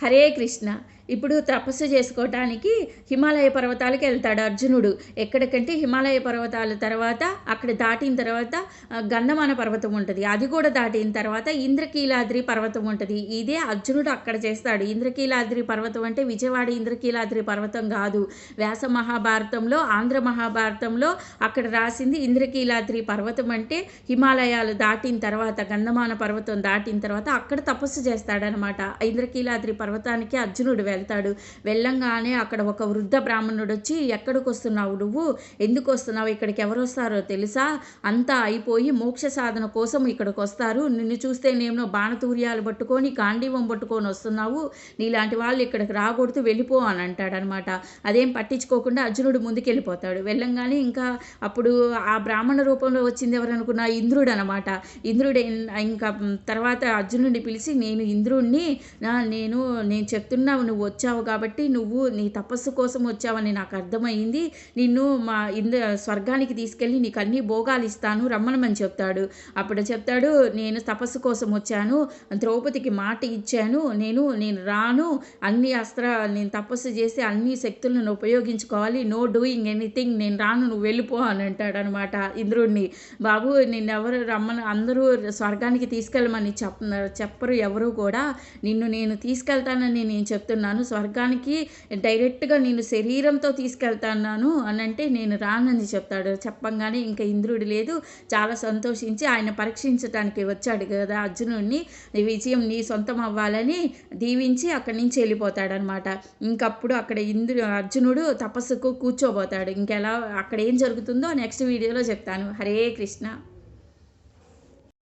హరే కృష్ణ. ఇప్పుడు తపస్సు చేసుకోవటానికి హిమాలయ పర్వతాలకు వెళ్తాడు అర్జునుడు. ఎక్కడికంటే హిమాలయ పర్వతాల తర్వాత అక్కడ దాటిన తర్వాత గంధమాన పర్వతం ఉంటుంది. అది కూడా దాటిన తర్వాత ఇంద్రకీలాద్రి పర్వతం ఉంటుంది. ఇదే అర్జునుడు అక్కడ చేస్తాడు. ఇంద్రకీలాద్రి పర్వతం అంటే విజయవాడ ఇంద్రకీలాద్రి పర్వతం కాదు. వ్యాస మహాభారతంలో, ఆంధ్ర మహాభారతంలో అక్కడ రాసింది ఇంద్రకీలాద్రి పర్వతం అంటే హిమాలయాలు దాటిన తర్వాత, గంధమాన పర్వతం దాటిన తర్వాత అక్కడ తపస్సు చేస్తాడనమాట. ఇంద్రకీలాద్రి పర్వతానికి అర్జునుడు వెళ్తాడు. వెళ్ళంగానే అక్కడ ఒక వృద్ధ బ్రాహ్మణుడు వచ్చి, ఎక్కడికి వస్తున్నావు నువ్వు, ఎందుకు వస్తున్నావు, ఇక్కడికి ఎవరు వస్తారో తెలుసా, అంతా అయిపోయి మోక్ష సాధన కోసం ఇక్కడికి వస్తారు, నిన్ను చూస్తేనేమో బాణతూర్యాలు పట్టుకొని గాంధీవం పట్టుకొని వస్తున్నావు, నీలాంటి వాళ్ళు ఇక్కడికి రాకూడదు, వెళ్ళిపో అని అంటాడనమాట. అదేం పట్టించుకోకుండా అర్జునుడు ముందుకెళ్ళిపోతాడు. వెళ్ళంగానే ఇంకా అప్పుడు ఆ బ్రాహ్మణ రూపంలో వచ్చింది ఎవరనుకున్నా, ఇంద్రుడు అనమాట. ఇంద్రుడు ఇంకా తర్వాత అర్జునుడిని పిలిచి, నేను ఇంద్రుడిని, నేను చెప్తున్నావు, నువ్వు వచ్చావు కాబట్టి, నువ్వు నీ తపస్సు కోసం వచ్చావని నాకు అర్థమైంది, నిన్ను మా స్వర్గానికి తీసుకెళ్ళి నీకు అన్ని భోగాలు ఇస్తాను, రమ్మనమని చెప్తాడు. అప్పుడు చెప్తాడు, నేను తపస్సు కోసం వచ్చాను, ద్రౌపదికి మాట ఇచ్చాను, నేను రాను, అన్ని నేను తపస్సు చేసి అన్ని శక్తులను ఉపయోగించుకోవాలి, నో డూయింగ్ ఎనీథింగ్, నేను రాను, నువ్వు వెళ్ళిపో అని అంటాడనమాట ఇంద్రుడిని. బాబు నిన్నెవరు అందరూ స్వర్గానికి తీసుకెళ్ళమని చెప్పరు ఎవరు కూడా, నిన్ను నేను తీసుకెళ్తానని నేను చెప్తున్నాను, స్వర్గానికి డైరెక్ట్గా నేను శరీరంతో తీసుకెళ్తాను అని అంటే నేను రానని చెప్తాడు. చెప్పంగానే ఇంకా ఇంద్రుడు లేదు, చాలా సంతోషించి ఆయన పరీక్షించడానికి వచ్చాడు కదా అర్జునుడిని, విజయం నీ సొంతం అవ్వాలని దీవించి అక్కడి నుంచి వెళ్ళిపోతాడనమాట. ఇంకప్పుడు అక్కడ అర్జునుడు తపస్సుకు కూర్చోబోతాడు. ఇంకెలా అక్కడ ఏం జరుగుతుందో నెక్స్ట్ వీడియోలో చెప్తాను. హరే కృష్ణ.